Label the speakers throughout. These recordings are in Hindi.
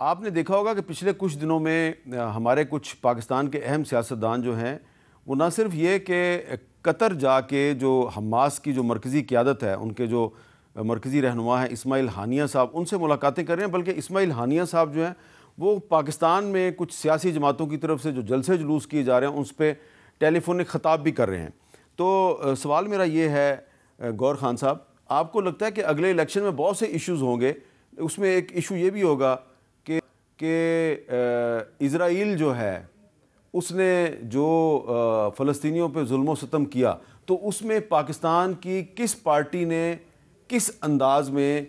Speaker 1: आपने देखा होगा कि पिछले कुछ दिनों में हमारे कुछ पाकिस्तान के अहम सियासतदान जो हैं वो ना सिर्फ ये कि कतर जाके जो हमास की जो मरकज़ी क़यादत है, उनके जो मरकज़ी रहनुमा हैं इस्माइल हानिया साहब, उनसे मुलाकातें कर रहे हैं, बल्कि इस्माइल हानिया साहब जो हैं वो पाकिस्तान में कुछ सियासी जमातों की तरफ से जो जलसे जुलूस किए जा रहे हैं उस पर टेलीफोनिक ख़ताब भी कर रहे हैं। तो सवाल मेरा ये है गौर खान साहब, आपको लगता है कि अगले इलेक्शन में बहुत से इश्यूज़ होंगे, उसमें एक इशू ये भी होगा कि इज़राइल जो है उसने जो फ़लस्तीनियों पे जुल्म सितम किया, तो उसमें पाकिस्तान की किस पार्टी ने किस अंदाज में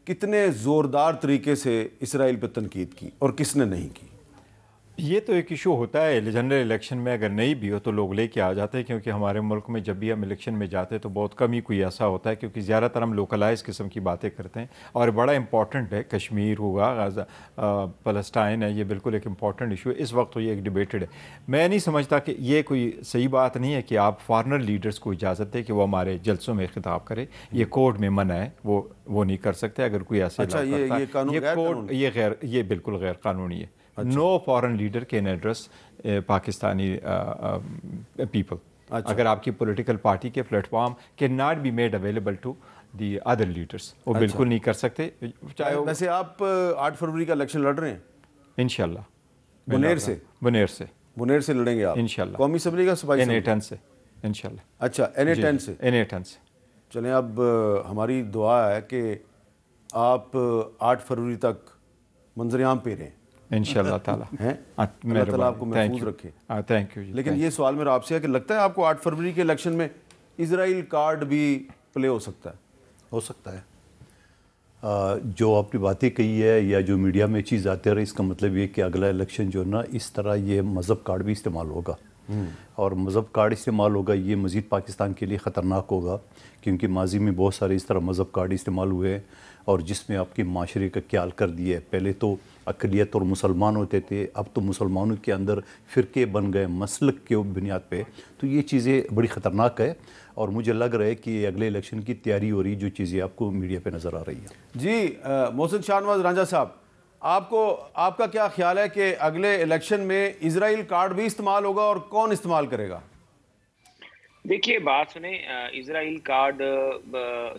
Speaker 1: कितने ज़ोरदार तरीके से इज़राइल पे तनकीद की और किसने नहीं की?
Speaker 2: ये तो एक इशू होता है जनरल इलेक्शन में, अगर नहीं भी हो तो लोग लेके आ जाते हैं, क्योंकि हमारे मुल्क में जब भी हम इलेक्शन में जाते हैं तो बहुत कम ही कोई ऐसा होता है, क्योंकि ज़्यादातर हम लोकलाइज किस्म की बातें करते हैं। और बड़ा इंपॉर्टेंट है, कश्मीर हुआ, गाज़ा, फ़लस्तीन है, ये बिल्कुल एक इंपॉर्टेंट इशू है। इस वक्त तो ये एक डिबेटेड है। मैं नहीं समझता कि ये कोई सही बात नहीं है कि आप फॉरेनर लीडर्स को इजाज़त दें कि वो हमारे जलसों में खिताब करे। ये कोड में मना है, वो नहीं कर सकते अगर कोई ऐसे
Speaker 1: अच्छा,
Speaker 2: ये कोड ये बिल्कुल गैर कानूनी है।
Speaker 1: अच्छा।
Speaker 2: No foreign leader can address Pakistani people.
Speaker 1: अच्छा।
Speaker 2: अगर आपकी पॉलिटिकल पार्टी के platform can not be made available to the other leaders, वो
Speaker 1: अच्छा।
Speaker 2: बिल्कुल नहीं कर सकते। चाहे
Speaker 1: वैसे आप 8 फरवरी का इलेक्शन लड़ रहे हैं
Speaker 2: इंशाल्लाह
Speaker 1: बुनेर से लड़ेंगे आप
Speaker 2: इंशाल्लाह,
Speaker 1: कौमी असम्बली का सूबाई
Speaker 2: NA10 से इंशाल्लाह।
Speaker 1: अच्छा, NA10 से।
Speaker 2: NA10 से
Speaker 1: चलें, अब हमारी दुआ है कि आप 8 फरवरी तक मंजरियाम पे रहें
Speaker 2: इंशाल्लाह ताला
Speaker 1: हैं। अल्लाह ताला आपको महफूज रखे।
Speaker 2: Thank you.
Speaker 1: लेकिन ये सवाल मेरा आपसे है कि लगता है आपको 8 फरवरी के इलेक्शन में इजराइल कार्ड भी प्ले हो सकता है?
Speaker 3: हो सकता है। जो आपने बातें कही है या जो मीडिया में चीज़ आती रही, इसका मतलब ये कि अगला इलेक्शन जो ना इस तरह ये मज़हब कार्ड भी इस्तेमाल होगा, और मज़हब कार्ड इस्तेमाल होगा, ये मज़ीद पाकिस्तान के लिए ख़तरनाक होगा, क्योंकि माजी में बहुत सारे इस तरह मज़हब कार्ड इस्तेमाल हुए हैं और जिसमें आपके माशरे का ख्याल कर दिया है। पहले तो अक़लियत और मुसलमान होते थे, अब तो मुसलमानों के अंदर फ़िरके बन गए मसलक के बुनियाद पे। तो ये चीज़ें बड़ी ख़तरनाक है और मुझे लग रहा है कि अगले इलेक्शन की तैयारी हो रही, जो चीज़ें आपको मीडिया पे नज़र आ रही है।
Speaker 1: जी मोहसिन शाहनवाज रांझा साहब, आपका क्या ख्याल है कि अगले इलेक्शन में इजराइल कार्ड भी इस्तेमाल होगा और कौन इस्तेमाल करेगा?
Speaker 4: देखिए, बात सुने, इजराइल कार्ड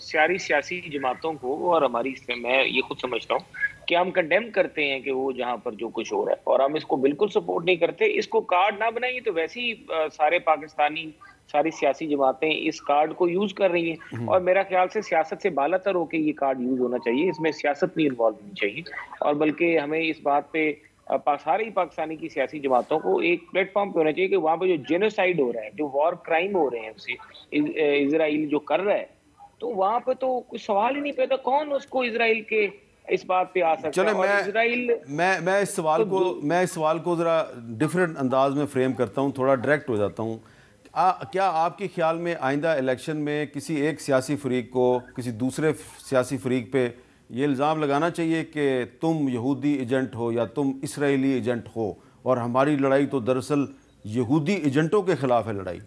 Speaker 4: सारी सियासी जमातों को और हमारी, मैं ये खुद समझता हूँ कि हम कंडेम करते हैं कि वो जहाँ पर जो कुछ हो रहा है, और हम इसको बिल्कुल सपोर्ट नहीं करते। इसको कार्ड ना बनाइए तो वैसे ही सारे पाकिस्तानी, सारी सियासी जमातें इस कार्ड को यूज कर रही हैं, और मेरा ख्याल से सियासत से बालातर होकर ये कार्ड यूज होना चाहिए। इसमें सियासत नहीं इन्वॉल्व होनी चाहिए, और बल्कि हमें इस बात पे सारी पाकिस्तानी की सियासी जमातों को एक प्लेटफॉर्म पे होना चाहिए कि वहाँ पे जो जेनोसाइड हो रहा है, जो वॉर क्राइम हो रहे हैं उसे इजराइल जो कर रहा है, तो वहाँ पे तो कोई सवाल ही नहीं पैदा, कौन उसको इजराइल के इस बात पे आ सकता है। और इजराइल,
Speaker 1: मैं इस सवाल को जरा डिफरेंट अंदाज में फ्रेम करता हूँ, थोड़ा डायरेक्ट हो जाता हूँ। क्या आपके ख्याल में आइंदा इलेक्शन में किसी एक सियासी फरीक को किसी दूसरे सियासी फरीक पे ये इल्ज़ाम लगाना चाहिए कि तुम यहूदी एजेंट हो या तुम इसराइली एजेंट हो, और हमारी लड़ाई तो दरअसल यहूदी एजेंटों के खिलाफ है लड़ाई?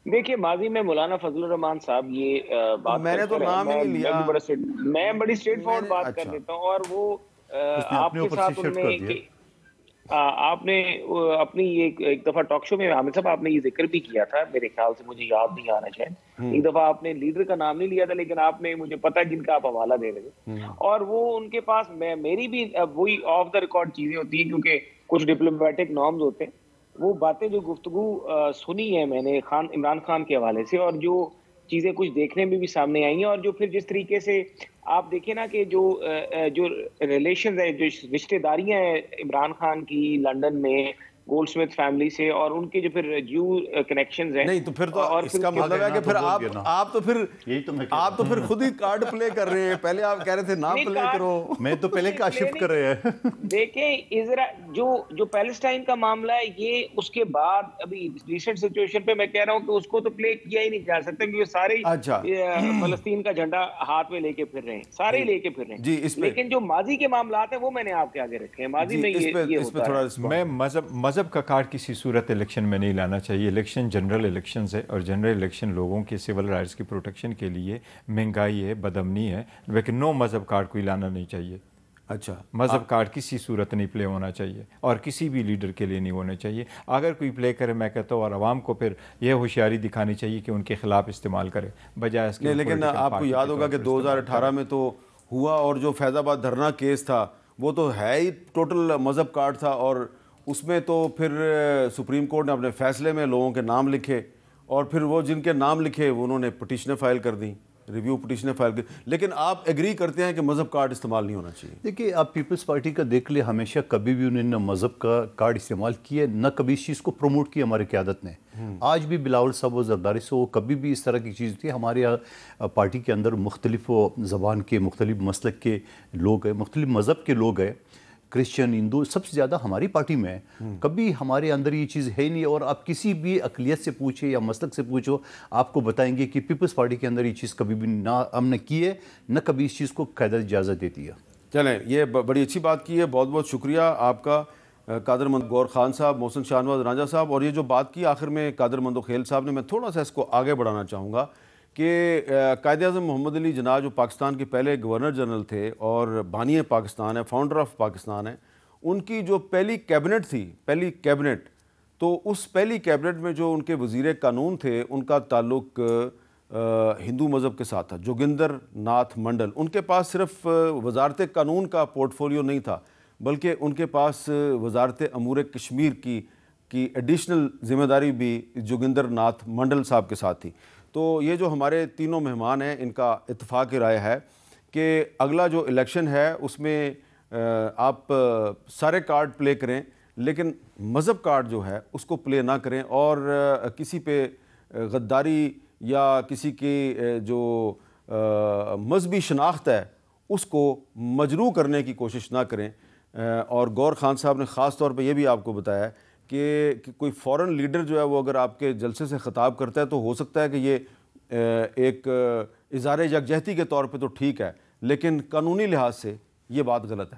Speaker 4: देखिए, माजी में मौलाना फजलुर रहमान साहब ये बात
Speaker 1: मैंने तो नाम ही नहीं लिया,
Speaker 4: मैं बड़ी स्ट्रेट फॉरवर्ड बात कर देता हूँ, और वो आपके साथ उन्होंने आपने अपनी ये एक दफा टॉक शो में हामिद साहब आपने ये जिक्र भी किया था, मेरे ख्याल से, मुझे याद नहीं आना चाहिए, एक दफा आपने लीडर का नाम नहीं लिया था, लेकिन आपने, मुझे पता है जिनका आप हवाला दे रहे थे, और वो उनके पास मेरी भी वही ऑफ द रिकॉर्ड चीजें होती हैं, क्योंकि कुछ डिप्लोमेटिक नॉर्म्स होते हैं। वो बातें जो गुफ्तगू सुनी है मैंने इमरान खान के हवाले से, और जो चीजें कुछ देखने में भी सामने आई हैं, और जो फिर जिस तरीके से आप देखिए ना कि जो रिलेशन है, जो रिश्तेदारियां हैं इमरान खान की लंदन में गोल्डस्मिथ फैमिली से, और उनके जो फिर ज्यू कनेक्शंस हैं,
Speaker 1: नहीं तो फिर तो और इसका मतलब है कि फिर आप तो फिर खुद ही कार्ड प्ले कर रहे हैं। पहले आप कह रहे थे ना प्ले करो,
Speaker 3: मैं तो पहले का शिफ्ट कर रहे हैं।
Speaker 4: देखें, जो पैलेस्टाइन का मामला है, ये उसके बाद अभी रिसेंट सिचुएशन पे मैं कह रहा हूँ कि उसको तो प्ले किया ही नहीं जा सकता, क्योंकि सारे फलस्तीन का झंडा हाथ में लेके फिर रहे हैं, सारे ही लेके फिर रहे हैं। लेकिन जो माजी के मामला है वो मैंने आपके आगे रखे हैं। माजी में ये होता है।
Speaker 2: मैं मजहब का कार्ड किसी सूरत इलेक्शन में नहीं लाना चाहिए। इलेक्शन जनरल इलेक्शन है, और जनरल इलेक्शन लोगों के सिविल राइट्स की प्रोटेक्शन के लिए, महंगाई है, बदअमनी है, लेकिन नो मजहब कार्ड कोई लाना नहीं चाहिए।
Speaker 1: अच्छा,
Speaker 2: मज़हब कार्ड किसी सूरत नहीं प्ले होना चाहिए और किसी भी लीडर के लिए नहीं होना चाहिए। अगर कोई प्ले करे, मैं कहता हूँ, और आवाम को फिर यह होशियारी दिखानी चाहिए कि उनके खिलाफ इस्तेमाल करे बजाय इसके।
Speaker 1: नहीं, लेकिन आपको याद होगा कि 2018 में तो हुआ, और जो फैज़ाबाद धरना केस था वो तो है ही टोटल मज़हब कार्ड था, और उसमें तो फिर सुप्रीम कोर्ट ने अपने फैसले में लोगों के नाम लिखे, और फिर वो जिनके नाम लिखे वो उन्होंने पटिशनें फाइल कर दी, रिव्यू पटिशनें फाइल कर। लेकिन आप एग्री करते हैं कि मज़हब कार्ड इस्तेमाल नहीं होना चाहिए?
Speaker 3: देखिए, आप पीपल्स पार्टी का देख ले, हमेशा कभी भी उन्होंने मज़हब का कार्ड इस्तेमाल किया, न कभी इस चीज़ को प्रमोट किया हमारी क़यादत ने। आज भी बिलावल साहब और जरदारी से वो कभी भी इस तरह की चीज़ थी। हमारे यहाँ पार्टी के अंदर मुख्तलिफ ज़बान के, मुख्तलिफ मसलक के लोग हैं, मुख्तलिफ मज़हब के लोग हैं, क्रिश्चियन, हिंदू, सबसे ज़्यादा हमारी पार्टी में है। कभी हमारे अंदर ये चीज़ है नहीं, और आप किसी भी अक़लियत से पूछे या मसलक से पूछो, आपको बताएंगे कि पीपल्स पार्टी के अंदर ये चीज़ कभी भी ना हमने की है, न कभी इस चीज़ को क़यादत इजाज़त देती है।
Speaker 1: चलें, ये बड़ी अच्छी बात की है, बहुत बहुत शुक्रिया आपका कादर मंद गौर खान साहब, मोहसिन शाहनवाज रांझा साहब। और ये जो बात की आखिर में कादर मंदोखेल साहब ने, मैं थोड़ा सा इसको आगे बढ़ाना चाहूँगा कि कायद-ए-आज़म मोहम्मद अली जिन्ना जो पाकिस्तान के पहले गवर्नर जनरल थे और बानी पाकिस्तान है, फाउंडर ऑफ पाकिस्तान है, उनकी जो पहली कैबिनेट थी, पहली कैबिनेट, तो उस पहली कैबिनेट में जो उनके वज़ीर कानून थे उनका ताल्लुक हिंदू मज़हब के साथ था, जोगिंदर नाथ मंडल। उनके पास सिर्फ वजारत कानून का पोर्टफोलियो नहीं था, बल्कि उनके पास वजारत अमूर कश्मीर की एडिशनल ज़िम्मेदारी भी जोगिंदर नाथ मंडल साहब के साथ थी। तो ये जो हमारे तीनों मेहमान हैं, इनका इत्तेफाक राय है कि अगला जो इलेक्शन है उसमें आप सारे कार्ड प्ले करें, लेकिन मज़हब कार्ड जो है उसको प्ले ना करें, और किसी पे गद्दारी या किसी की जो मजहबी शनाख्त है उसको मजरू करने की कोशिश ना करें। और गौर खान साहब ने ख़ास तौर पे ये भी आपको बताया कि कोई फ़ॉरेन लीडर जो है वो अगर आपके जलसे से ख़िताब करता है तो हो सकता है कि ये एक इज़हार यकजहती के तौर पे तो ठीक है, लेकिन कानूनी लिहाज से ये बात गलत है।